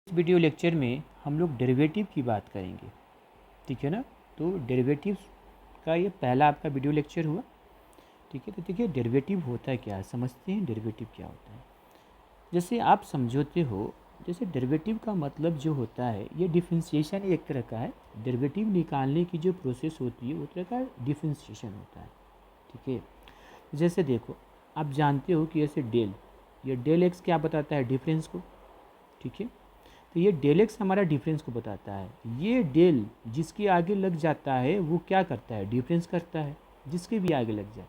इस video lecture में हम लोग डेरिवेटिव की बात करेंगे, ठीक है ना। तो डेरिवेटिव्स का ये पहला आपका वीडियो लेक्चर हुआ, ठीक है। तो देखिए डेरिवेटिव होता है क्या, समझते हैं डेरिवेटिव क्या होता है। जैसे आप समझोते हो, जैसे डेरिवेटिव का मतलब जो होता है ये डिफरेंशिएशन एक तरह का है। डेरिवेटिव निकालने की जो प्रोसेस होती है वो तरह का डिफरेंशिएशन होता है, ठीक है। जैसे देखो, आप जानते हो कि ऐसे ये डेल एक्स क्या बताता है, डिफरेंस को, ठीक है। तो ये डेल एक्स हमारा डिफरेंस को बताता है। ये डेल जिसके आगे लग जाता है वो क्या करता है, डिफरेंस करता है, जिसके भी आगे लग जाए।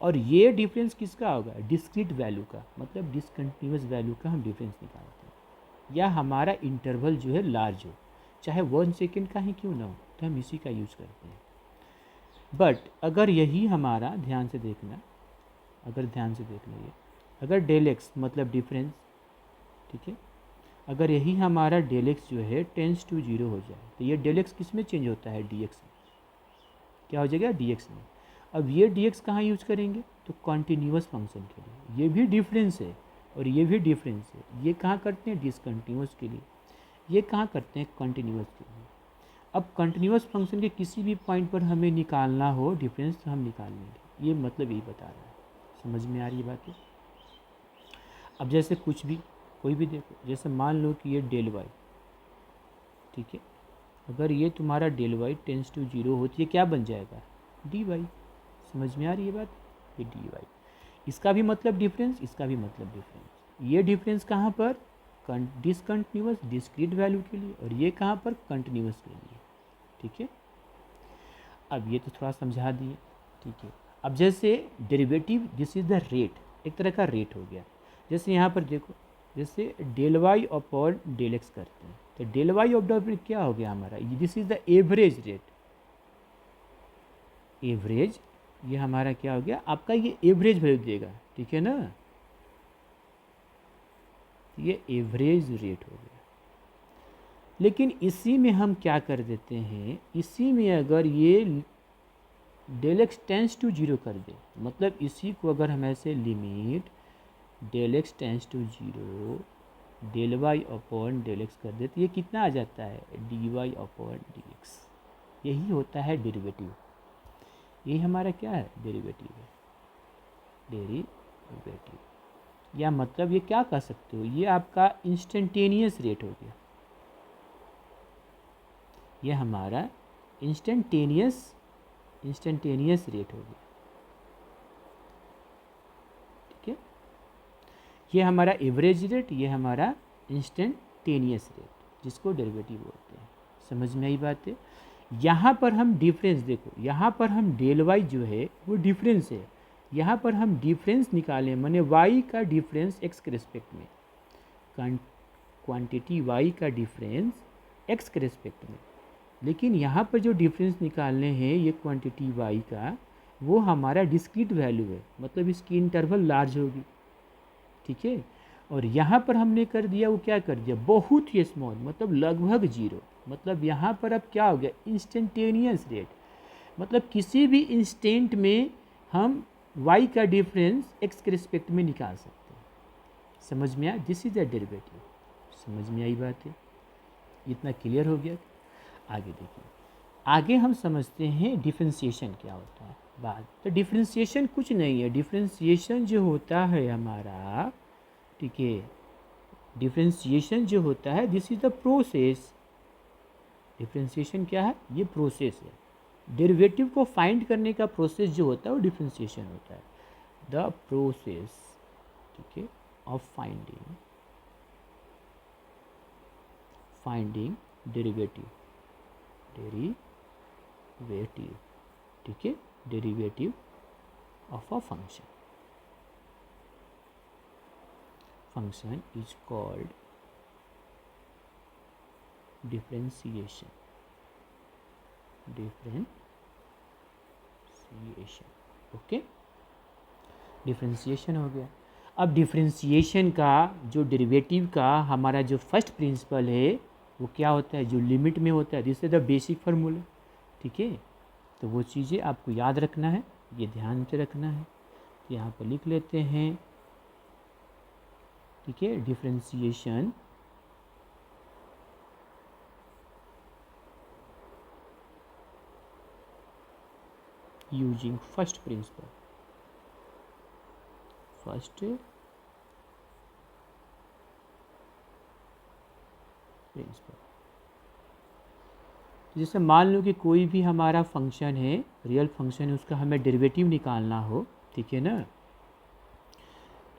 और ये डिफरेंस किसका होगा, डिस्क्रीट वैल्यू का, मतलब डिसकंटिन्यूअस वैल्यू का हम डिफरेंस निकालते हैं। या हमारा इंटरवल जो है लार्ज हो, चाहे 1 सेकेंड का ही क्यों ना हो, तो हम इसी का यूज़ करते हैं। बट अगर यही हमारा, ध्यान से देखना, अगर ध्यान से देख लीजिए, अगर डेल एक्स मतलब डिफरेंस, ठीक है, अगर यही हमारा डेल एक्स जो है टेंस टू 0 हो जाए, तो ये डेल एक्स किस में चेंज होता है, डी एक्स में। क्या हो जाएगा, डी एक्स में। अब ये डी एक्स कहाँ यूज करेंगे, तो कॉन्टीन्यूअस फंक्शन के लिए। ये भी डिफरेंस है और ये भी डिफरेंस है। ये कहाँ करते हैं, डिसकंटिन्यूअस के लिए। ये कहाँ करते हैं, कॉन्टीन्यूअस के लिए। अब कंटिन्यूअस फंक्शन के किसी भी पॉइंट पर हमें निकालना हो डिफरेंस, तो हम निकाल लेंगे। ये मतलब यही बता रहा है, समझ में आ रही है बातें। अब जैसे कुछ भी, कोई भी देखो, जैसे मान लो कि ये डेल वाई, ठीक है। अगर ये तुम्हारा डेल वाई टेंस टू 0 होती है, क्या बन जाएगा, डी वाई। समझ में आ रही है बात, ये डी वाई। इसका भी मतलब डिफरेंस, इसका भी मतलब डिफरेंस। ये डिफरेंस कहाँ पर, डिसकंटिन्यूअस डिस्क्रीट वैल्यू के लिए, और ये कहाँ पर, कंटिन्यूअस के लिए, ठीक है। अब ये तो थोड़ा समझा दिए, ठीक है। अब जैसे derivative, this is the rate, एक तरह का रेट हो गया। जैसे यहाँ पर देखो, जैसे del y upon del x करते हैं, तो डेल वाई ऑफ डेल क्या हो गया हमारा, this is the average rate. Average, ये हमारा क्या हो गया, आपका ये एवरेज वैल्यू देगा, ठीक है ना। ये एवरेज रेट हो गया। लेकिन इसी में हम क्या कर देते हैं, इसी में अगर ये डेल एक्स टेंस टू 0 कर दे, मतलब इसी को अगर हम ऐसे limit del x tends to 0 del y upon del x कर दे, तो ये कितना आ जाता है, d y upon D x. यही होता है डेरिवेटिव। यही हमारा क्या है, डेरिवेटिव है, डेरिवेटिव। या मतलब ये क्या कह सकते हो, ये आपका इंस्टेंटेनियस रेट हो गया। ये हमारा इंस्टेंटेनियस रेट हो गया, ठीक है। ये हमारा एवरेज रेट, ये हमारा इंस्टेंटेनियस रेट, जिसको डेरिवेटिव बोलते हैं। समझ में आई बात है। यहाँ पर हम डिफरेंस देखो, यहाँ पर हम डेल वाई जो है वो डिफरेंस है। यहाँ पर हम डिफरेंस निकालें, माने वाई का डिफरेंस एक्स के रिस्पेक्ट में, क्वांटिटी वाई का डिफरेंस एक्स के रिस्पेक्ट में। लेकिन यहाँ पर जो डिफरेंस निकालने हैं ये क्वांटिटी वाई का, वो हमारा डिस्क्रीट वैल्यू है, मतलब इसकी इंटरवल लार्ज होगी, ठीक है। और यहाँ पर हमने कर दिया, वो क्या कर दिया, बहुत ही स्मॉल, मतलब लगभग 0। मतलब यहाँ पर अब क्या हो गया, इंस्टेंटेनियस रेट, मतलब किसी भी इंस्टेंट में हम y का डिफरेंस x के रिस्पेक्ट में निकाल सकते हैं। समझ में आया, दिस इज द डेरिवेटिव। समझ में आई बात है, इतना क्लियर हो गया। आगे देखिए, आगे हम समझते हैं डिफरेंशिएशन क्या होता है बात। तो डिफरेंशिएशन कुछ नहीं है, डिफरेंशिएशन जो होता है हमारा, ठीक है, डिफरेंशिएशन जो होता है, this is the process. Differentiation क्या है, ये प्रोसेस है। डेरिवेटिव को फाइंड करने का प्रोसेस जो होता है वो डिफरेंशिएशन होता है। द प्रोसेस, ठीक है, ऑफ फाइंडिंग डेरिवेटिव, ठीक है, derivative of a function is called differentiation. Okay, differentiation हो गया। अब डिफरेंशिएशन का जो डेरिवेटिव का हमारा जो फर्स्ट प्रिंसिपल है वो क्या होता है, जो लिमिट में होता है, this is the basic formula, ठीक है। तो वो चीज़ें आपको याद रखना है, ये ध्यान से रखना है। तो यहाँ पर लिख लेते हैं, ठीक है, differentiation using first principle. First principle जैसे मान लो कि कोई भी हमारा फंक्शन है, रियल फंक्शन है, उसका हमें डेरिवेटिव निकालना हो, ठीक है ना,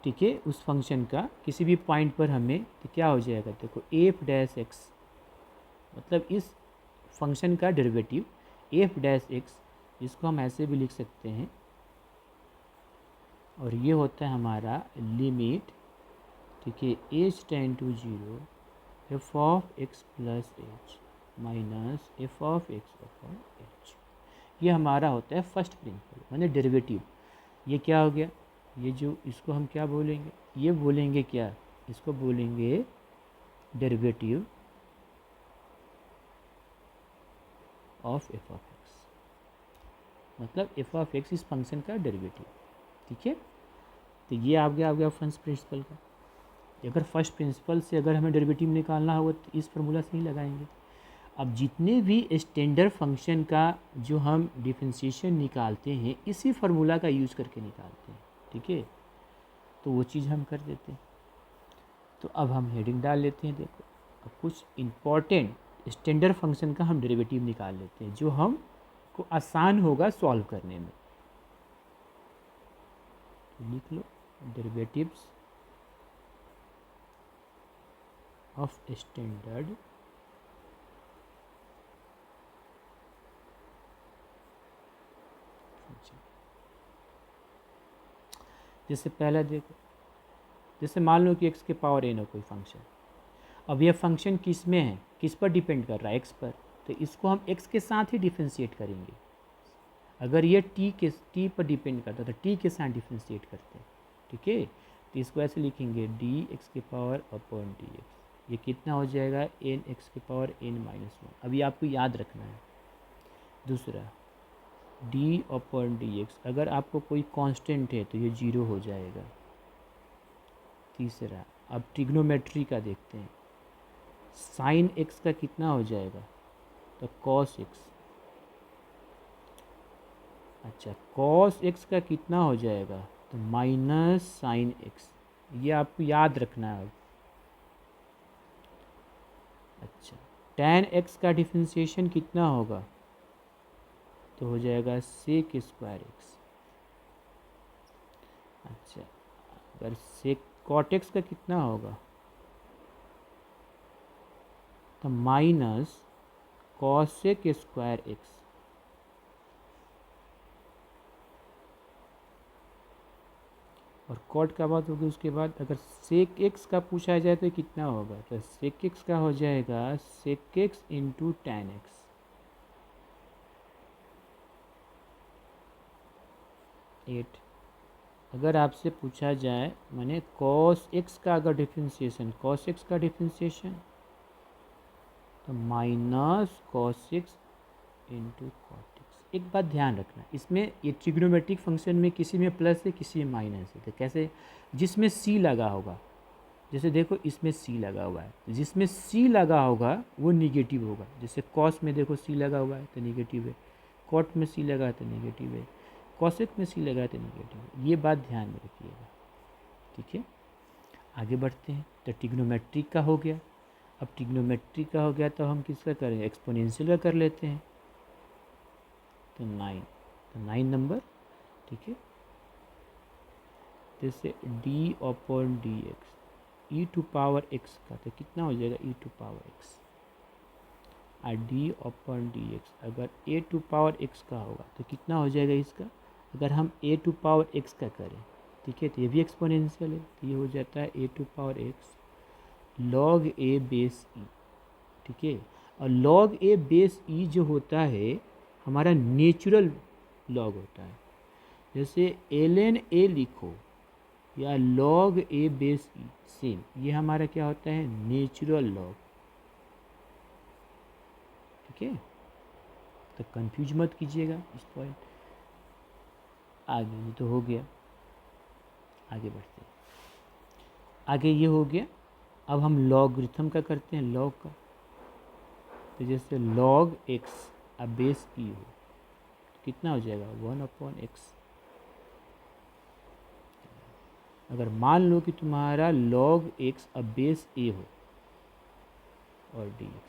ठीक है, उस फंक्शन का किसी भी पॉइंट पर हमें, तो क्या हो जाएगा, देखो एफ डैश एक्स, मतलब इस फंक्शन का डेरिवेटिव एफ डैश एक्स, जिसको हम ऐसे भी लिख सकते हैं, और ये होता है हमारा लिमिट, ठीक है, h tend to zero f of x plus h minus f of x upon h. ये हमारा होता है फर्स्ट प्रिंसिपल, माने डेरिवेटिव। ये क्या हो गया, ये जो इसको हम क्या बोलेंगे, ये बोलेंगे क्या, इसको बोलेंगे derivative of F of x, मतलब एफ ऑफ एक्स इस फंक्शन का डेरिवेटिव, ठीक है। तो ये आ गया फर्स्ट प्रिंसिपल का। अगर फर्स्ट प्रिंसिपल से अगर हमें डेरिवेटिव निकालना होगा तो इस फार्मूला से ही लगाएंगे। अब जितने भी स्टैंडर्ड फंक्शन का जो हम डिफरेंशिएशन निकालते हैं, इसी फार्मूला का यूज़ करके निकालते हैं, ठीक है, तो वो चीज़ हम कर देते हैं। तो अब हम हेडिंग डाल लेते हैं, देखो अब कुछ इम्पॉर्टेंट स्टैंडर्ड फंक्शन का हम डेरिवेटिव निकाल लेते हैं, जो हम को आसान होगा सॉल्व करने में। तो लिख लो डेरिवेटिव्स ऑफ स्टैंडर्ड फंक्शन। जैसे पहला देखो, जैसे मान लो कि x के पावर n हो कोई फंक्शन। अब यह फंक्शन किस में है, किस पर डिपेंड कर रहा है, x पर, तो इसको हम x के साथ ही डिफ्रेंशिएट करेंगे। अगर ये t पर डिपेंड करता है तो t के साथ डिफ्रेंशिएट करते हैं, ठीक है। तो इसको ऐसे लिखेंगे डी एक्स के पावर अपॉन डी एक्स, ये कितना हो जाएगा, एन एक्स के पावर n माइनस वन। अभी आपको याद रखना है। दूसरा डी अपॉन डी एक्स, अगर आपको कोई कांस्टेंट है तो ये जीरो हो जाएगा। तीसरा अब ट्रिग्नोमेट्री का देखते हैं, साइन एक्स का कितना हो जाएगा, तो कॉस एक्स। अच्छा, कॉस एक्स का कितना हो जाएगा, तो माइनस साइन एक्स, ये आपको याद रखना है। अच्छा, टेन एक्स का डिफ्रेंशिएशन कितना होगा, तो हो जाएगा सेक स्क्वायर एक्स। अच्छा, अगर सेक कॉट एक्स का कितना होगा, तो माइनस कॉसेक स्क्वायर एक्स। और कॉट का बात होगी उसके बाद, अगर सेक एक्स का पूछा जाए तो कितना होगा, तो सेक एक्स का हो जाएगा sec x into tan x. एट। अगर आपसे पूछा जाए माने कॉस एक्स का अगर डिफ्रेंशिएशन, कॉस एक्स का डिफ्रेंशिएशन, तो minus cos x into cot x. एक बात ध्यान रखना, इसमें ये ट्रिग्नोमेट्रिक फंक्शन में किसी में प्लस है किसी में माइनस है, तो कैसे, जिसमें सी लगा होगा, जैसे देखो इसमें सी लगा हुआ है, जिसमें सी लगा होगा वो निगेटिव होगा। जैसे कॉस में देखो सी लगा हुआ है तो निगेटिव है, कॉट में सी लगा है तो निगेटिव है, कॉसेक में सी लगा है तो निगेटिव है। ये बात ध्यान में रखिएगा, ठीक है। आगे बढ़ते हैं, तो ट्रिग्नोमेट्रिक का हो गया। अब ट्रिग्नोमेट्रिक का हो गया तो हम किसका करें, एक्सपोनेंशियल का कर लेते हैं, तो 9, तो 9 नंबर, ठीक है। जैसे d upon D x, e to power x का तो कितना हो जाएगा, ई टू पावर एक्स। और डी अपॉन डी एक्स अगर ए टू पावर एक्स का होगा तो कितना हो जाएगा इसका, अगर हम ए टू पावर एक्स का करें, ठीक है, तो ये भी एक्सपोनेंशियल है, तो ये हो जाता है A to power X log A base E, ठीक है। और लॉग ए बेस ई जो होता है हमारा नेचुरल लॉग होता है। जैसे एल ए लिखो या log A base E, same, ये हमारा क्या होता है, नेचुरल लॉग, ठीक है। तो कंफ्यूज मत कीजिएगा इस पॉइंट। आगे ये तो हो गया, आगे बढ़ते हैं। आगे ये हो गया, अब हम लॉगरिथम का करते हैं, लॉग का। तो जैसे लॉग एक्स अब बेस ई हो, कितना हो जाएगा 1/x। अगर मान लो कि तुम्हारा log x अब बेस a हो और dx,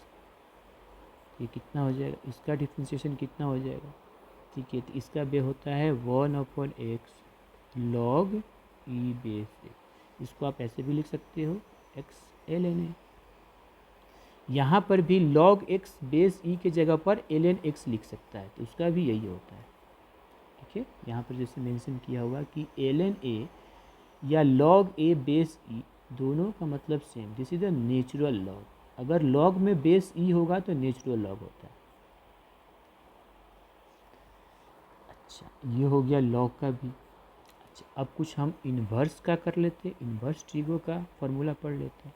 ये कितना हो जाएगा, इसका डिफ्रेंशिएशन कितना हो जाएगा, ठीक है। तो इसका बे होता है 1/x log e base a। इसको आप ऐसे भी लिख सकते हो x ln a। यहाँ पर भी log x बेस e के जगह पर ln x लिख सकता है, तो उसका भी यही होता है, ठीक है। यहाँ पर जैसे मेंशन किया हुआ कि ln a या log a बेस e दोनों का मतलब same, this is the natural log. अगर log में बेस e होगा तो नेचुरल लॉग होता है। अच्छा, ये हो गया log का भी। अच्छा, अब कुछ हम इन्वर्स का कर लेते हैं, इन्वर्स ट्रिगो का फॉर्मूला पढ़ लेते हैं।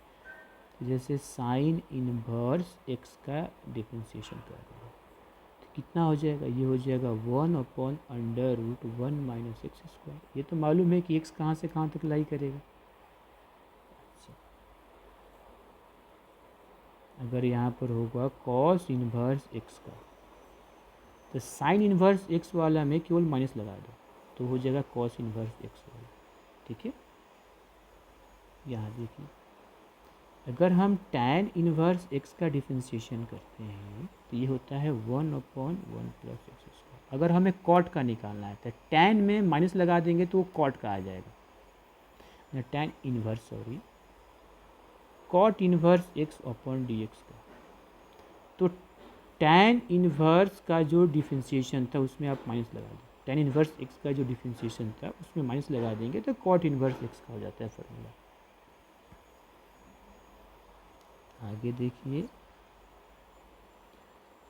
तो जैसे साइन इन्वर्स x का डिफ्रेंशिएशन कर रहे हैं तो कितना हो जाएगा, ये हो जाएगा 1/√1 - x²। ये तो मालूम है कि x कहाँ से कहाँ तक लाई करेगा। अच्छा, अगर यहाँ पर होगा कॉस इन्वर्स x का, तो साइन इन्वर्स x वाला में केवल माइनस लगा दो तो हो जाएगा कॉस इन्वर्स x वाला, ठीक है। यहाँ देखिए, अगर हम tan इन्वर्स x का डिफ्रेंशिएशन करते हैं तो ये होता है 1/1 + x²। अगर हमें कॉट का निकालना है तो tan में माइनस लगा देंगे तो वो कॉट का आ जाएगा, ना tan inverse sorry cot inverse x/dx का। तो tan इन्वर्स का जो डिफ्रेंशिएशन था उसमें आप माइनस लगा दें, tan इन्वर्स x का जो डिफ्रेंशिएशन था उसमें माइनस लगा देंगे तो कॉट इन्वर्स x का हो जाता है फॉर्मूला। आगे देखिए,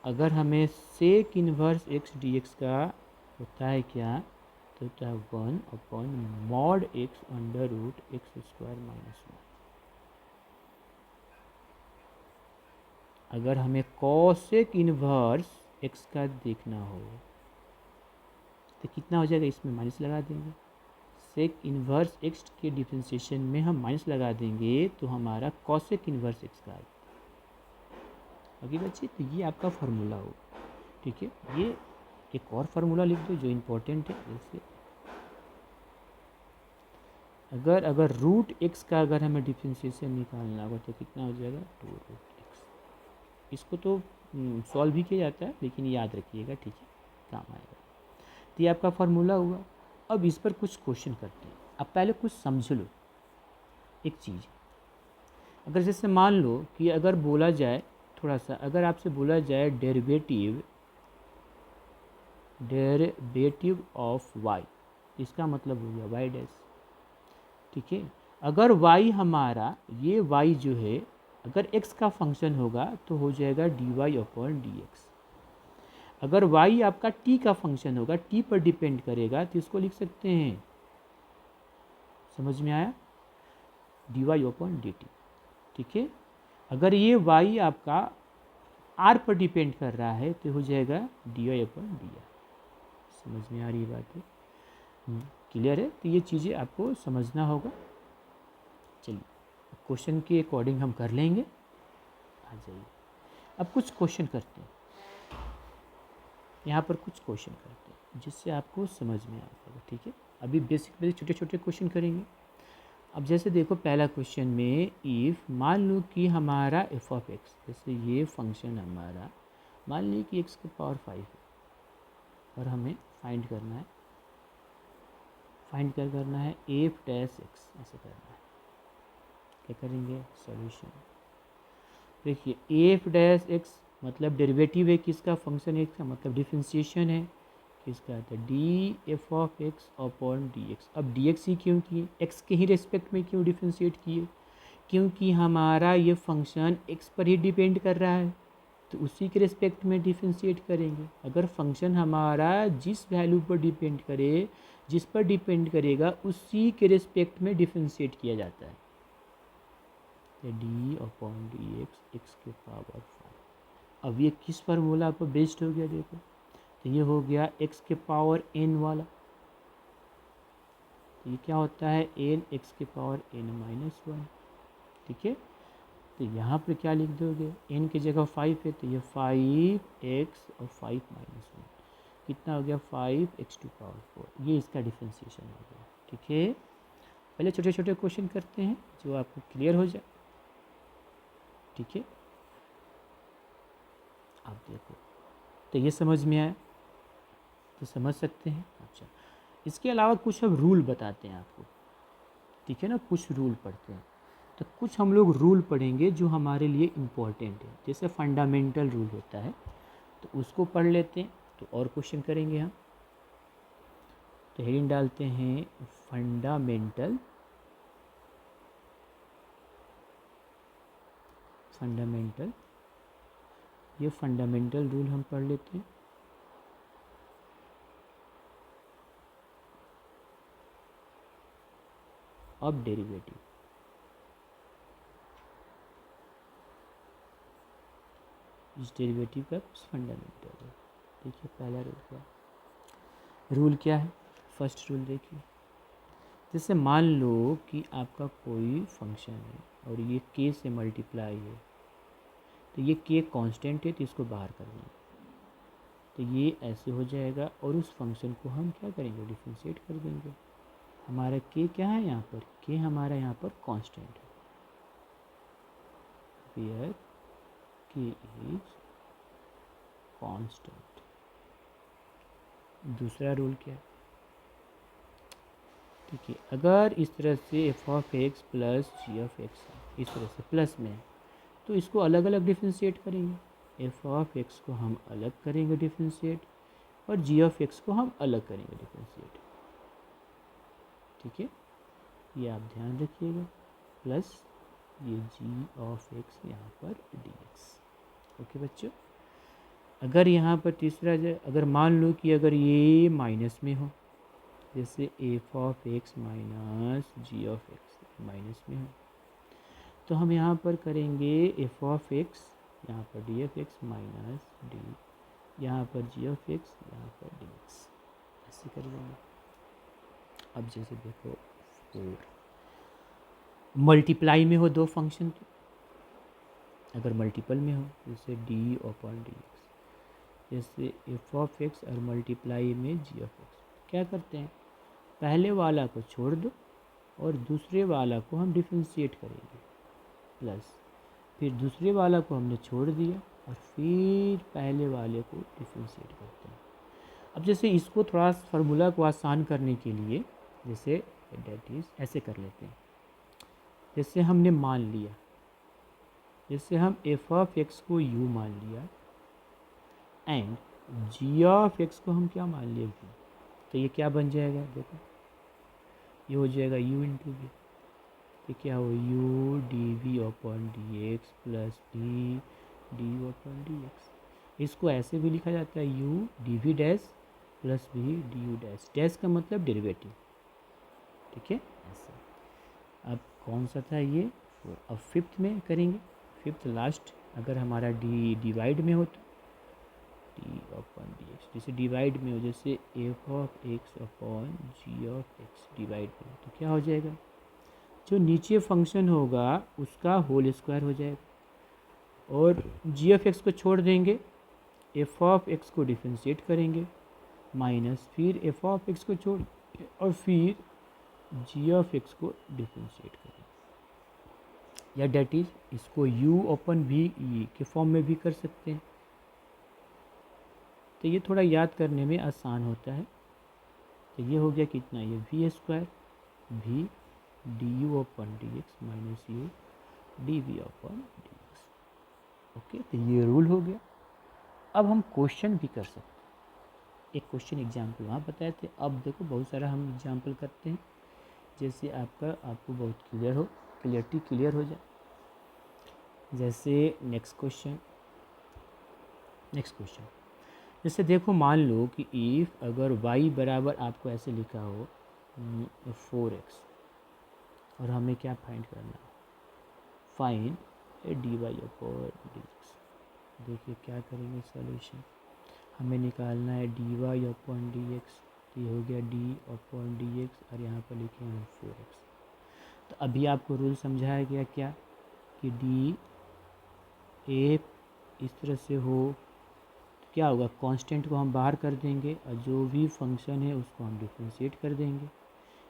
अगर हमें सेक इन्वर्स x dx का होता है क्या, तो होता है 1/mod x √x² - 1। अगर हमें कॉसेक इन्वर्स x का देखना हो तो कितना हो जाएगा, इसमें माइनस लगा देंगे। सेक इन्वर्स x के डिफ्रेंशिएशन में हम माइनस लगा देंगे तो हमारा कॉसेक इन्वर्स x का आएगा। ओके बच्चे, तो ये आपका फार्मूला हो, ठीक है। ये एक और फार्मूला लिख दो जो इम्पोर्टेंट है, जैसे अगर रूट एक्स का अगर हमें डिफ्रेंशिएशन निकालना होगा तो कितना हो जाएगा 2√x। इसको तो सॉल्व भी किया जाता है लेकिन याद रखिएगा, ठीक है, काम आएगा। तो ये आपका फार्मूला हुआ। अब इस पर कुछ क्वेश्चन करते हैं। अब पहले कुछ समझ लो एक चीज़। अगर जैसे मान लो कि अगर बोला जाए थोड़ा सा, अगर आपसे बोला जाए डेरिवेटिव ऑफ y, इसका मतलब हो गया y डैश, ठीक है। अगर y हमारा ये y जो है अगर x का फंक्शन होगा तो हो जाएगा dy/dx। अगर y आपका t का फंक्शन होगा, t पर डिपेंड करेगा, तो इसको लिख सकते हैं, समझ में आया, dy/dt, ठीक है। अगर ये y आपका r पर डिपेंड कर रहा है तो हो जाएगा dy/dr। समझ में आ रही बात है, क्लियर है। तो ये चीज़ें आपको समझना होगा। चलिए क्वेश्चन के अकॉर्डिंग हम कर लेंगे, आ जाइए। अब कुछ क्वेश्चन करते हैं, यहाँ पर कुछ क्वेश्चन करते हैं जिससे आपको समझ में आ जाएगा, ठीक है। अभी बेसिक छोटे छोटे क्वेश्चन करेंगे। अब जैसे देखो पहला क्वेश्चन में, इफ़ मान लो कि हमारा f(x), जैसे ये फंक्शन हमारा मान ली कि x⁵ है और हमें फाइंड करना है, करना है f डैश x, ऐसे करना है। क्या करेंगे, सॉल्यूशन। देखिए f डैश x मतलब डेरिवेटिव है किसका, फंक्शन x का, मतलब डिफ्रेंशिएशन है किसका, तो df(x/dx। अब dx ही क्यों किए, x के ही रेस्पेक्ट में क्यों डिफ्रेंशिएट किए, क्योंकि हमारा ये फंक्शन x पर ही डिपेंड कर रहा है तो उसी के रेस्पेक्ट में डिफ्रेंशिएट करेंगे। अगर फंक्शन हमारा जिस वैल्यू पर डिपेंड करे, जिस पर डिपेंड करेगा उसी के रेस्पेक्ट में डिफ्रेंशिएट किया जाता है। d/dx x⁵। अब ये किस फार्मूला पर बेस्ड हो गया, देखो तो ये हो गया x⁴n वाला। तो ये क्या होता है, n x⁴n-1, ठीक है। तो यहाँ पे क्या लिख दोगे, n की जगह 5 है तो ये 5x और 5 - 1। कितना हो गया 5x⁴, ये इसका डिफ्रेंसिएशन हो गया। ठीक है, पहले छोटे छोटे क्वेश्चन करते हैं जो आपको क्लियर हो जाए। ठीक है, आप देखो तो ये समझ में आया तो समझ सकते हैं। अच्छा, इसके अलावा कुछ अब रूल बताते हैं आपको। ठीक है ना, कुछ रूल पढ़ते हैं। तो कुछ हम लोग रूल पढ़ेंगे जो हमारे लिए इम्पोर्टेंट है, जैसे फंडामेंटल रूल होता है, तो उसको पढ़ लेते हैं। तो और क्वेश्चन करेंगे हम। तो हेडिंग डालते हैं फंडामेंटल ये फंडामेंटल रूल हम पढ़ लेते हैं। अब डेरिवेटिव, इस डेरिवेटिव का फंडामेंटल है। देखिए पहला रूल क्या है। फर्स्ट रूल देखिए, जैसे मान लो कि आपका कोई फंक्शन है और ये k से मल्टीप्लाई है, तो ये k कांस्टेंट है तो इसको बाहर कर देंगे, तो ये ऐसे हो जाएगा। और उस फंक्शन को हम क्या करेंगे, डिफरेंशिएट कर देंगे। हमारा k क्या है यहाँ पर, k हमारा यहाँ पर कांस्टेंट है, वेयर k इज कांस्टेंट। दूसरा रूल क्या है, ठीक है, अगर इस तरह से f(x) प्लस g(x) इस तरह से प्लस में है, तो इसको अलग अलग डिफ्रेंशिएट करेंगे। f(x) को हम अलग करेंगे डिफ्रेंशिएट, और g(x) को हम अलग करेंगे डिफ्रेंशिएट। ठीक है, ये आप ध्यान रखिएगा, प्लस ये g(x) यहाँ पर dx। ओके बच्चों, अगर यहाँ पर तीसरा अगर मान लो कि अगर ये माइनस में हो, जैसे f(x) माइनस g(x) माइनस में हो, तो हम यहाँ पर करेंगे f(x) यहाँ पर df(x) माइनस d, यहाँ पर g(x) यहाँ पर dx, ऐसे कर देंगे। अब जैसे देखो 4 मल्टीप्लाई में हो दो फंक्शन, तो अगर मल्टीपल में हो जैसे d/dx, जैसे f(x) और मल्टीप्लाई में g(x), क्या करते हैं, पहले वाला को छोड़ दो और दूसरे वाला को हम डिफ्रेंशिएट करेंगे, प्लस फिर दूसरे वाला को हमने छोड़ दिया और फिर पहले वाले को डिफ्रेंशिएट करते हैं। अब जैसे इसको थोड़ा फार्मूला को आसान करने के लिए जैसे डेट इज ऐसे कर लेते हैं, जैसे हमने मान लिया, जैसे हम f(x) को u मान लिया एंड g(x) को हम क्या मान लिया v, तो ये क्या बन जाएगा, देखो ये हो जाएगा u इंटू वी, तो क्या हो u dv/dx plus v du/dx। इसको ऐसे भी लिखा जाता है u dv dash plus v du dash, dash का मतलब डेरिवेटिव। ठीक है, ऐसे। अब कौन सा था ये, अब फिफ्थ में करेंगे, फिफ्थ लास्ट, अगर हमारा डिवाइड में हो तो d/dx, जैसे डिवाइड में हो, जैसे f(x)/g(x) डिवाइड में हो, तो क्या हो जाएगा, जो नीचे फंक्शन होगा उसका होल स्क्वायर हो जाएगा, और g(x) को छोड़ देंगे, f(x) को डिफ्रेंशिएट करेंगे, माइनस फिर f(x) को छोड़ और फिर g(x) को डिफ्रेंशिएट करेंगे, या डेट इज इसको u/v के फॉर्म में भी कर सकते हैं। तो ये थोड़ा याद करने में आसान होता है। तो ये हो गया कितना, ये v² v du/dx minus u dv/dx। Okay, तो ये रूल हो गया। अब हम क्वेश्चन भी कर सकते हैं, एक क्वेश्चन एग्जाम्पल वहाँ बताए थे, अब देखो बहुत सारा हम एग्जाम्पल करते हैं, जैसे आपको बहुत क्लियरिटी क्लियर हो जाए। जैसे नेक्स्ट क्वेश्चन, जैसे देखो मान लो कि इफ़ अगर y बराबर आपको ऐसे लिखा हो 4x, और हमें क्या फाइंड करना है, फाइंड dy/dx। देखिए क्या करेंगे सॉल्यूशन, हमें निकालना है dy/dx, ये हो गया d/dx और यहाँ पर लिखे हैं 4x। तो अभी आपको रूल समझाया गया क्या, कि डी ए इस तरह से हो क्या होगा, कांस्टेंट को हम बाहर कर देंगे और जो भी फंक्शन है उसको हम डिफ्रेंशिएट कर देंगे।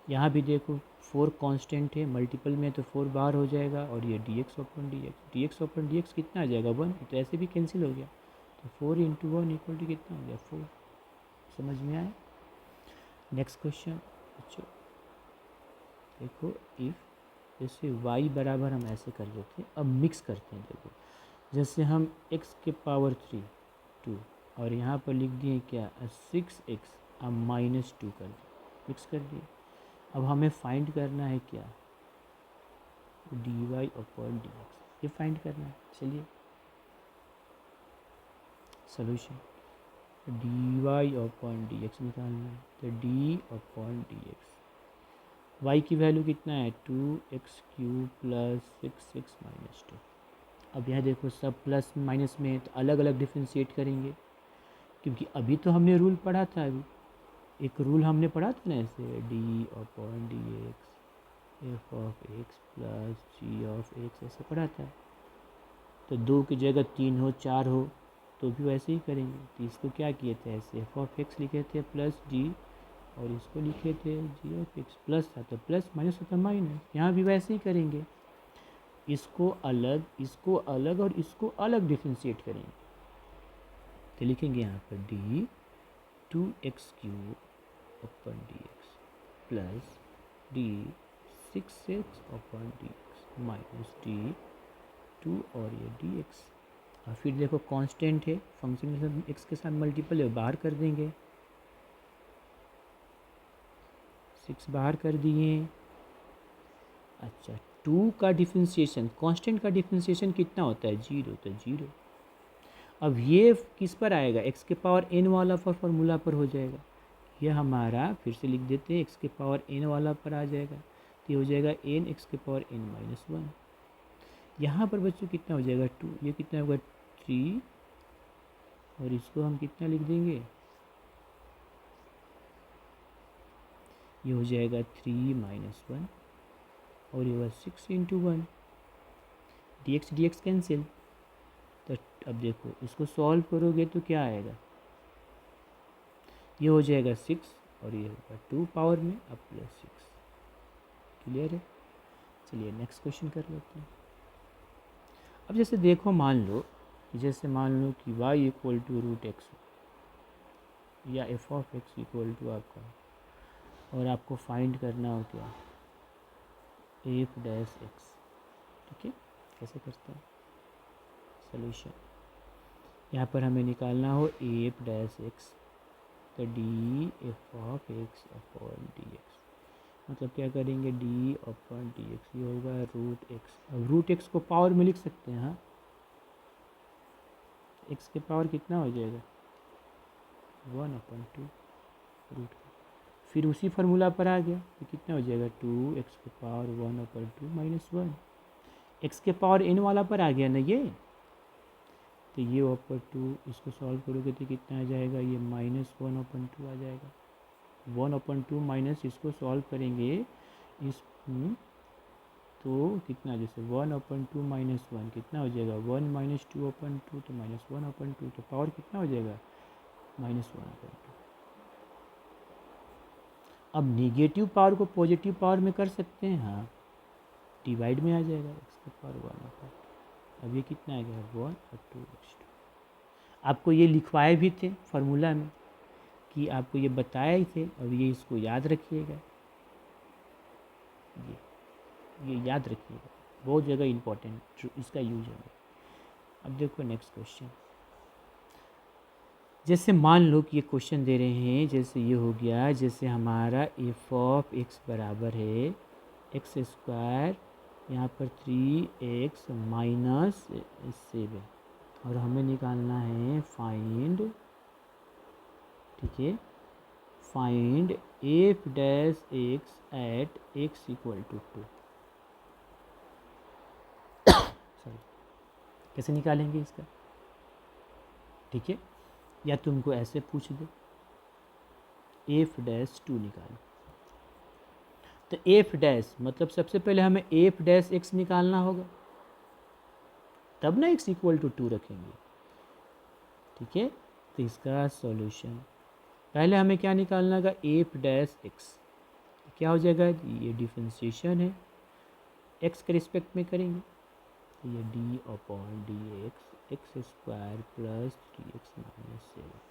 यहाँ भी देखो 4 कांस्टेंट है, मल्टीपल में तो 4 बाहर हो जाएगा और ये dx अपन dx कितना आ जाएगा 1, तो ऐसे भी कैंसिल हो गया। तो 4 इंटू 1 इक्वल टू कितना हो गया 4। समझ में आया। नेक्स्ट क्वेश्चन बच्चों देखो, इफ़ जैसे y बराबर हम ऐसे कर लेते हैं, अब मिक्स करते हैं। देखो जैसे हम x के पावर 3 2 और यहाँ पर लिख दिए क्या 6x, अब -2 कर दिए, मिक्स कर दिए। अब हमें फाइंड करना है क्या, dy अपॉन dx, ये फाइंड करना है। चलिए सोल्यूशन, dy अपॉन dx निकालना है। तो d अपॉन dx, y की वैल्यू कितना है 2x³ प्लस 6x माइनस 2। अब यहाँ देखो सब प्लस माइनस में है तो अलग अलग डिफ्रेंशिएट करेंगे, क्योंकि अभी तो हमने रूल पढ़ा था। अभी एक रूल हमने पढ़ा था ना, ऐसे d upon dx f of x plus g of x, ऐसे पढ़ा था। तो 2 की जगह 3 हो 4 हो तो भी वैसे ही करेंगे। तो इसको क्या किए थे, ऐसे एफ ऑफ एक्स लिखे थे प्लस जी, और इसको लिखे थे जी ऑफ एक्स, प्लस था तो प्लस, माइनस था तो माइनस। यहाँ भी वैसे ही करेंगे, इसको अलग और इसको अलग डिफ्रेंशिएट करेंगे। तो लिखेंगे यहाँ पर डी 2x³ अपन dx प्लस डी 6x अपन dx माइनस डी 2 और ये dx। और फिर देखो कांस्टेंट है, फंक्शन के साथ x के साथ मल्टीपल है, बाहर कर देंगे। 6 बाहर कर दिए। अच्छा 2 का डिफ्रेंशिएशन, कांस्टेंट का डिफ्रेंशिएशन कितना होता है 0, तो 0। अब ये किस पर आएगा, x के पावर n वाला फॉर्मूला पर हो जाएगा। ये हमारा फिर से लिख देते हैं, x के पावर n वाला पर आ जाएगा। तो ये हो जाएगा n x के पावर n माइनस 1। यहाँ पर बच्चों कितना हो जाएगा 2, ये कितना होगा 3, और इसको हम कितना लिख देंगे, ये हो जाएगा 3 माइनस 1, और ये होगा 6 इंटू 1, dx कैंसिल। तो अब देखो इसको सॉल्व करोगे तो क्या आएगा, ये हो जाएगा 6 और ये होगा 2 पावर में अब प्लस 6। क्लियर है। चलिए नेक्स्ट क्वेश्चन कर लेते हैं। अब जैसे देखो मान लो कि y equal to root X या F of X equal to आपका, और आपको फाइंड करना हो क्या एफ डैश एक्स। ठीक है, कैसे करते हैं सोल्यूशन, यहाँ पर हमें निकालना हो एफ डैश एक्स, तो D F of x upon D x, मतलब क्या करेंगे डी अपॉन डी एक्स, ये होगा रूट एक्स। अब रूट एक्स को पावर में लिख सकते हैं। हाँ, एक्स के पावर कितना हो जाएगा 1/2 रूट का, फिर उसी फार्मूला पर आ गया तो कितना हो जाएगा 2x के पावर 1/2 माइनस 1। एक्स के पावर n वाला पर आ गया ना ये, तो ये ऊपर 2, इसको सॉल्व करोगे तो कितना आ जाएगा, ये -1/2 आ जाएगा। 1/2 माइनस इसको सॉल्व करेंगे इस तो कितना, जैसे 1/2 माइनस 1 कितना हो जाएगा 1 माइनस 2/2, तो -1/2, तो पावर कितना हो जाएगा -1/2। अब नेगेटिव पावर को पॉजिटिव पावर में कर सकते हैं। हाँ, डिवाइड में आ जाएगा एक्स के पावर 1/2। अब ये कितना आ गया 1 और 2x2। आपको ये लिखवाए भी थे फार्मूला में, कि आपको ये बताए ही थे। अब ये इसको याद रखिएगा, ये याद रखिएगा, बहुत जगह इम्पोर्टेंट इसका यूज है। अब देखो नेक्स्ट क्वेश्चन, जैसे मान लो कि ये क्वेश्चन दे रहे हैं, जैसे ये हो गया, जैसे हमारा एफ ऑफ एक्स बराबर है एक्स स्क्वायर, यहाँ पर 3x माइनस 7, और हमें निकालना है फाइंड, ठीक है, find f dash x at x equal to 2। Sorry, कैसे निकालेंगे इसका, ठीक है, या तुमको ऐसे पूछ दे एफ डैश 2 निकालो, तो एफ डैश मतलब सबसे पहले हमें एफ डैश एक्स निकालना होगा, तब ना एक्स इक्वल टू 2 रखेंगे। ठीक है, तो इसका सॉल्यूशन पहले हमें क्या निकालना होगा, एफ डैश एक्स क्या हो जाएगा, ये डिफरेंशिएशन है, एक्स के रिस्पेक्ट में करेंगे तो ये D upon D x square plus 3x minus 7।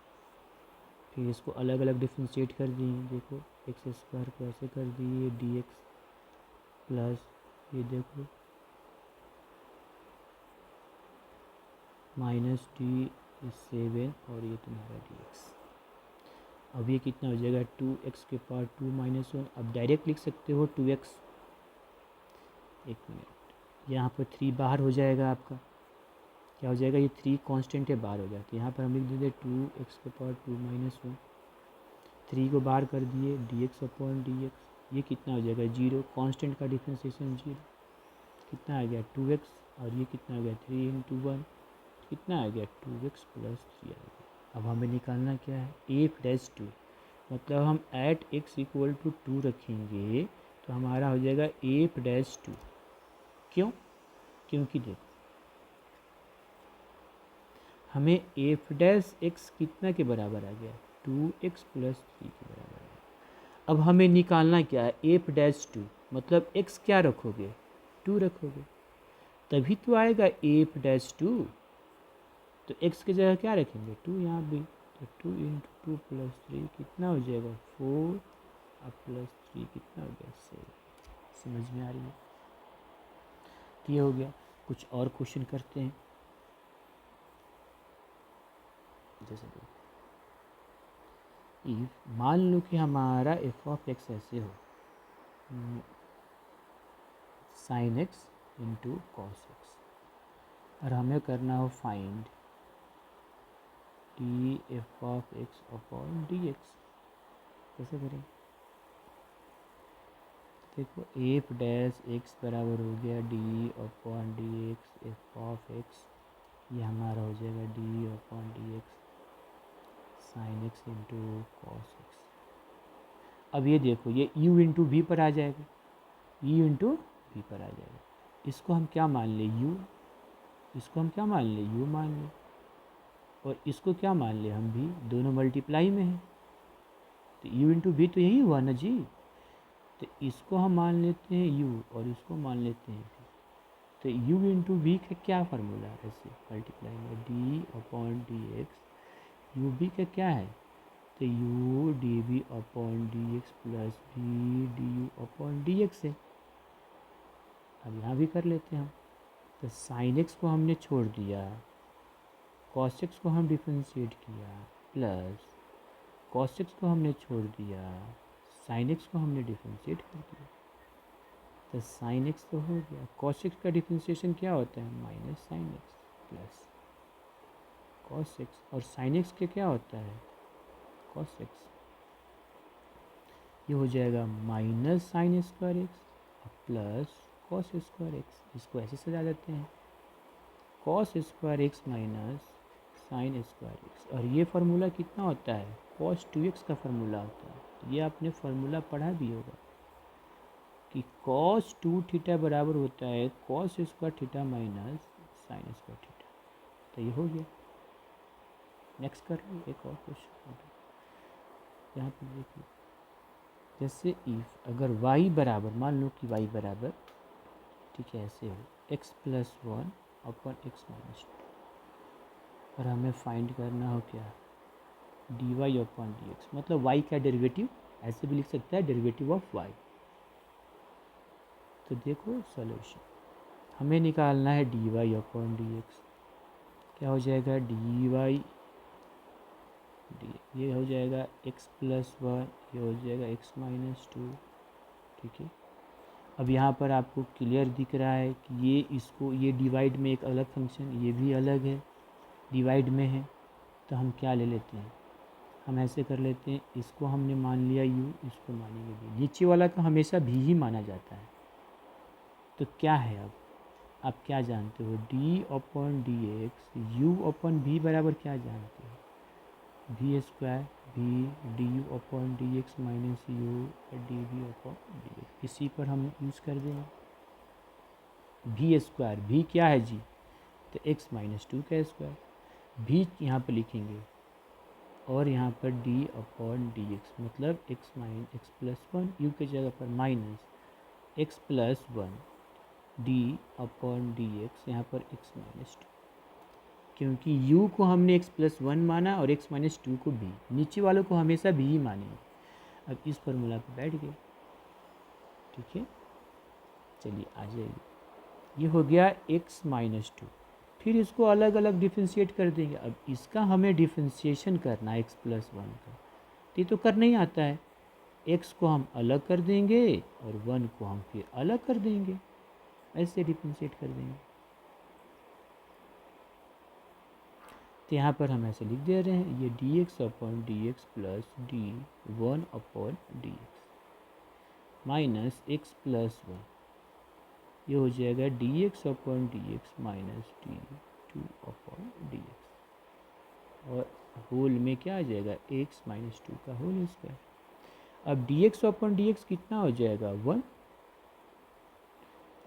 फिर इसको अलग अलग डिफ्रेंशिएट कर दिए, देखो एक्स स्क्वायर को ऐसे कर दिए डी एक्स प्लस ये देखो माइनस डी 7 और ये तुम्हारा डी एक्स। अब ये कितना हो जाएगा, 2x के पावर 2 माइनस 1। अब डायरेक्ट लिख सकते हो 2x, एक मिनट यहाँ पर 3 बाहर हो जाएगा आपका, क्या हो जाएगा, ये 3 कांस्टेंट है बाहर हो जाता है। यहाँ पर हम लिख देते 2x के पावर 2 माइनस 1, 3 को बाहर कर दिए dx अपॉन dx, ये कितना हो जाएगा 0, कांस्टेंट का डिफरेंशिएशन 0, कितना आ गया 2x और ये कितना आ गया 3 इंटू 1, कितना आ गया 2x प्लस 3 आ गया। अब हमें निकालना क्या है, एफ डैश 2, मतलब हम एट x इक्वल टू 2 रखेंगे तो हमारा हो जाएगा एफ डैश 2। क्यों, क्योंकि देखो हमें एफ डैश एक्स कितना के बराबर आ गया, 2x प्लस 3 के बराबर आ गया। अब हमें निकालना क्या है, एफ डैश 2, मतलब x क्या रखोगे 2 रखोगे तभी तो आएगा एफ डैश 2। तो x की जगह क्या रखेंगे 2 यहाँ भी, तो 2 इंटू 2 प्लस 3 कितना हो जाएगा 4 और प्लस 3 कितना हो गया 7। समझ में आ रही है, तो ये हो गया। कुछ और क्वेश्चन करते हैं, जैसे इफ मान लो कि हमारा एफ ऑफ एक्स ऐसे हो sine x into cos x और हमें करना हो find D F of x upon D x, कैसे करें, देखो एफ डैश एक्स बराबर हो गया D upon D x F of x, ये हमारा हो जाएगा D upon D x sine x into cos x. अब ये देखो ये u इंटू वी पर आ जाएगा, u इंटू वी पर आ जाएगा, इसको हम क्या मान ले u, इसको हम क्या मान ले u मान ले, और इसको क्या मान ले हम भी, दोनों मल्टीप्लाई में है तो u इंटू वी तो यही हुआ ना जी, तो इसको हम मान लेते हैं u और इसको मान लेते हैं v। तो u इंटू वी का क्या फार्मूला है, ऐसे मल्टीप्लाई में d upon D x, u v का क्या है तो u d v upon D x plus v d u upon D x है। अब यहाँ भी कर लेते हैं हम, तो साइन एक्स को हमने छोड़ दिया, कॉस एक्स को हम डिफ्रेंशिएट किया, प्लस कॉस एक्स को हमने छोड़ दिया, साइन एक्स को हमने डिफ्रेंशिएट कर दिया, तो साइन एक्स तो हो गया, कॉस एक्स का डिफ्रेंशिएशन क्या होता है minus sine x plus cos x, और साइन एक्स के क्या होता है कॉस एक्स, ये हो जाएगा minus sine square x plus cos square x. इसको ऐसे सजा देते हैं cos square x minus sine square x, और ये फार्मूला कितना होता है कॉस 2x का फार्मूला होता है, ये आपने फार्मूला पढ़ा भी होगा कि कॉस 2 थीटा बराबर होता है cos square theta minus sine square theta. तो ये हो गया। नेक्स्ट कर लो एक और क्वेश्चन, यहाँ पर देखिए जैसे इफ अगर y बराबर, मान लो कि y बराबर ठीक है ऐसे हो x plus 1 upon x minus 2 और हमें फाइंड करना हो क्या d y upon D x, मतलब y का डेरिवेटिव, ऐसे भी लिख सकता है डेरिवेटिव ऑफ y। तो देखो सॉल्यूशन हमें निकालना है d y upon D x, क्या हो जाएगा डी वाई डी, ये हो जाएगा x प्लस 1, ये हो जाएगा x माइनस 2, ठीक है। अब यहाँ पर आपको क्लियर दिख रहा है कि ये इसको ये डिवाइड में एक अलग फंक्शन, ये भी अलग है डिवाइड में है, तो हम क्या ले लेते हैं, हम ऐसे कर लेते हैं, इसको हमने मान लिया u, इसको मानेंगे v, नीचे वाला का हमेशा भी ही माना जाता है। तो क्या है अब आप क्या जानते हो d upon D x, u upon v बराबर क्या जानते हो v square v d u upon D x minus u d v upon D x, इसी पर हम यूज़ कर देंगे। वी स्क्वायर भी क्या है जी, तो एक्स माइनस 2 का स्क्वायर, भी यहाँ पर लिखेंगे और यहाँ पर डी अपॉन डी एक्स, मतलब x minus x plus one, you की जगह पर minus x plus one D upon D x, यहाँ पर एक्स माइनस टू, क्योंकि u को हमने x प्लस वन माना और x माइनस टू को b, नीचे वालों को हमेशा b ही मानेंगे। अब इस फॉर्मूला पे बैठ गए, ठीक है। चलिए आ जाइए, ये हो गया x माइनस टू। फिर इसको अलग अलग डिफ्रेंशिएट कर देंगे। अब इसका हमें डिफ्रेंशिएशन करना है x प्लस वन का, तो ये तो करना ही आता है। x को हम अलग कर देंगे और 1 को हम फिर अलग कर देंगे, ऐसे डिफ्रेंशिएट कर देंगे। तो यहाँ पर हम ऐसे लिख दे रहे हैं, ये D X upon D x plus D one upon D x minus x plus one, ये हो जाएगा D X upon D x minus D two upon D x, और होल में क्या आ जाएगा, एक्स माइनस टू का होल स्क्वायर। अब D X upon D x कितना हो जाएगा, वन,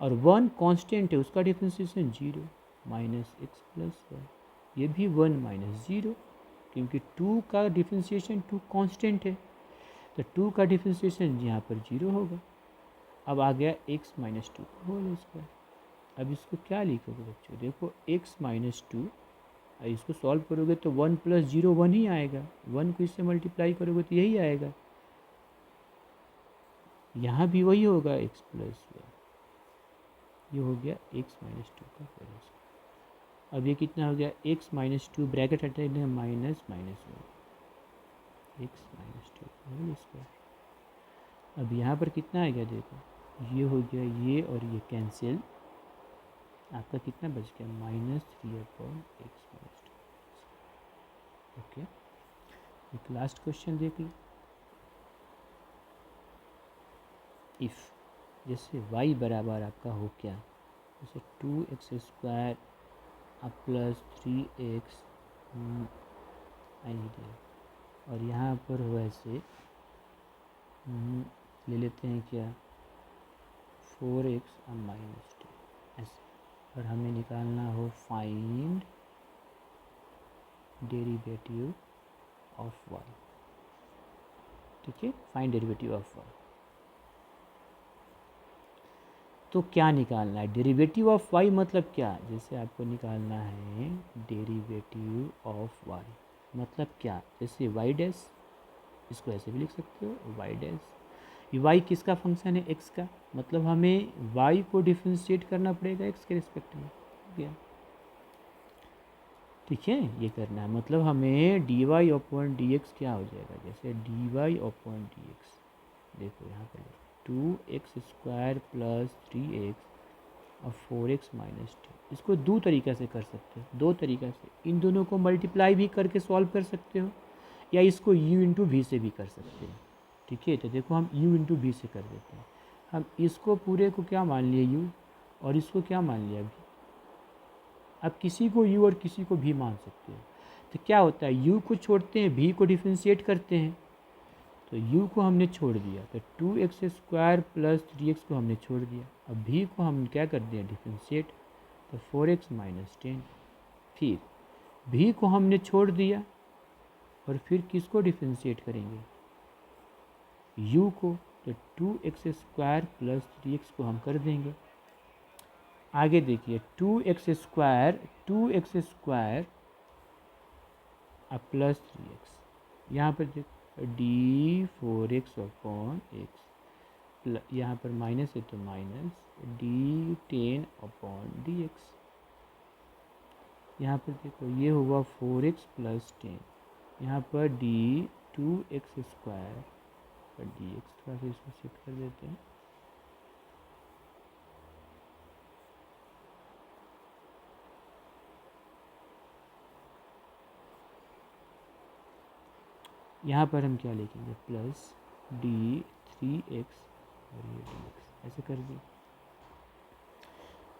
और वन कांस्टेंट है, उसका differentiation zero, minus x plus one, ये भी वन माइनस ज़ीरो, क्योंकि टू का डिफ्रेंशिएशन टू कांस्टेंट है, तो टू का डिफ्रेंशिएशन यहाँ पर जीरो होगा। अब आ गया एक्स माइनस टू का होल स्क्वायर। अब इसको क्या लिखोगे बच्चों, देखो एक्स माइनस टू, इसको सॉल्व करोगे तो वन प्लस जीरो वन ही आएगा, वन को इससे मल्टीप्लाई करोगे तो यही आएगा, यहाँ भी वही होगा एक्स प्लस वन, ये हो गया एक्स माइनस टू का होल स्क्वायर। अब ये कितना हो गया, एक्स माइनस टू, ब्रैकेट हटा देंगे, minus minus one, x minus two whole square. अब यहाँ पर कितना आ गया, देखो ये हो गया ये और ये कैंसिल, आपका कितना बच गया, minus three upon x minus to. Okay, एक लास्ट क्वेश्चन देख लो। इफ़ जैसे y बराबर आपका हो क्या, जैसे टू एक्स स्क्वायर अब प्लस थ्री एक्स और यहाँ पर हो ऐसे ले लेते हैं क्या, फोर एक्स और माइनस टू, ऐसे। और हमें निकालना हो फाइंड डेरिवेटिव ऑफ y, ठीक है, फाइंड डेरिवेटिव ऑफ y। तो क्या निकालना है, डेरिवेटिव ऑफ y मतलब क्या, जैसे आपको निकालना है डेरिवेटिव ऑफ y मतलब क्या, जैसे y डैश, इसको ऐसे भी लिख सकते हो y डैश, ये y किसका फंक्शन है, x का, मतलब हमें y को डिफ्रेंशिएट करना पड़ेगा x के रिस्पेक्ट में, क्या, ठीक है, ये करना है। मतलब हमें d y upon D x क्या हो जाएगा, जैसे d y upon D x, देखो यहाँ पर two x square plus three x और फोर एक्स माइनस टू, इसको दो तरीक़ा से कर सकते हो, दो तरीक़ा से, इन दोनों को मल्टीप्लाई भी करके सॉल्व कर सकते हो, या इसको u इंटू वी से भी कर सकते हो, ठीक है। तो देखो हम u इंटू वी से कर देते हैं, हम इसको पूरे को क्या मान लिए u और इसको क्या मान लिया v, अब किसी को u और किसी को v मान सकते हो। तो क्या होता है, u को छोड़ते हैं, v को डिफ्रेंशिएट करते हैं, तो u को हमने छोड़ दिया, तो two x square plus three x को हमने छोड़ दिया, अब v को हम क्या कर दिया, डिफ्रेंशिएट, तो फोर एक्स माइनस टेन, फिर v को हमने छोड़ दिया और फिर किसको डिफ्रेंशिएट करेंगे, u को, तो two x square plus three x को हम कर देंगे। आगे देखिए टू एक्स स्क्वायर अब प्लस थ्री एक्स, यहाँ पर देखो d four x upon x, यहाँ पर माइनस है तो minus d ten upon D x, यहाँ पर देखो ये हुआ फोर एक्स प्लस टेन, यहाँ पर डी टू एक्स स्क्वायर और डी एक्स, थोड़ा सा इसको शिफ्ट कर देते हैं, यहाँ पर हम क्या लिखेंगे, प्लस डी थ्री एक्स और ये डी एक्स, ऐसे कर दिए।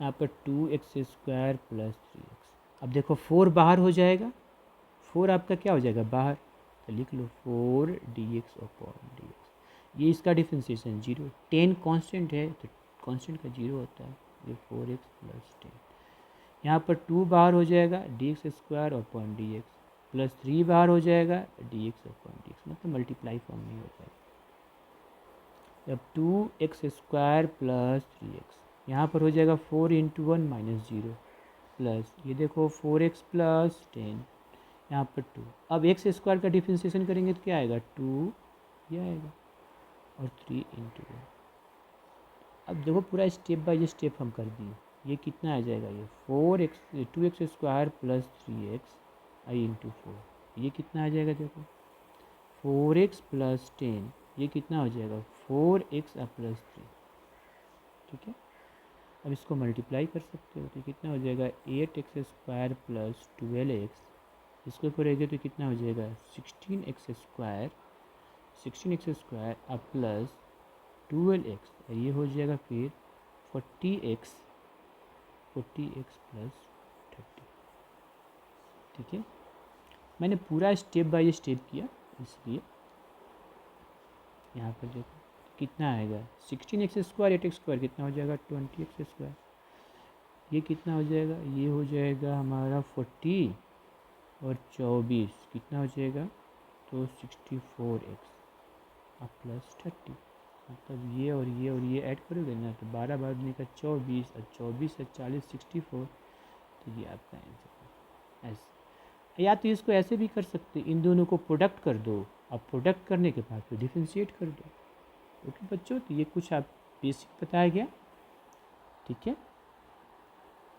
यहाँ पर two x square plus three x, अब देखो फोर बाहर हो जाएगा, फोर आपका क्या हो जाएगा बाहर, तो लिख लो four D X upon D X, ये इसका डिफ्रेंशिएशन जीरो, टेन कांस्टेंट है तो कांस्टेंट का जीरो होता है, ये फोर एक्स प्लस टेन, यहाँ पर टू बाहर हो जाएगा, D x square upon D x plus 3 बाहर हो जाएगा, D X upon D x, मतलब मल्टीप्लाई फॉर्म में हो जाएगा। अब 2x² प्लस 3x, यहाँ पर हो जाएगा 4 इंटू 1 माइनस 0 प्लस ये देखो 4x प्लस 10, यहाँ पर 2। अब x² का डिफ्रेंशिएशन करेंगे तो क्या आएगा, 2 ये आएगा और 3 इंटू 1। अब देखो पूरा स्टेप बाय स्टेप हम कर दिए। ये कितना आ जाएगा, ये 2x² प्लस 3x आई इंटू 4, ये कितना आ जाएगा देखो 4x प्लस 10, ये कितना हो जाएगा 4x प्लस 3, ठीक है। अब इसको मल्टीप्लाई कर सकते हो तो कितना हो जाएगा 8x² प्लस 12x, इसको करेंगे तो कितना हो जाएगा 16x² अब प्लस 12x, ये हो जाएगा फिर 40x प्लस 30, ठीक है। मैंने पूरा स्टेप बाय स्टेप किया, इसलिए यहाँ पर देखो कितना आएगा 16x², 8x² कितना हो जाएगा 20x², ये कितना हो जाएगा, ये हो जाएगा हमारा 40 और 24 कितना हो जाएगा तो 64x अब प्लस 30, मतलब ये और ये ऐड करोगे ना तो 12 बार का 24 और 24 से 40 64, तो ये आपका आंसर है। ऐसे या तो इसको ऐसे भी कर सकते, इन दोनों को प्रोडक्ट कर दो, अब प्रोडक्ट करने के बाद फिर डिफ्रेंशिएट कर दो। ओके बच्चों, तो ये कुछ आप बेसिक बताया गया, ठीक है।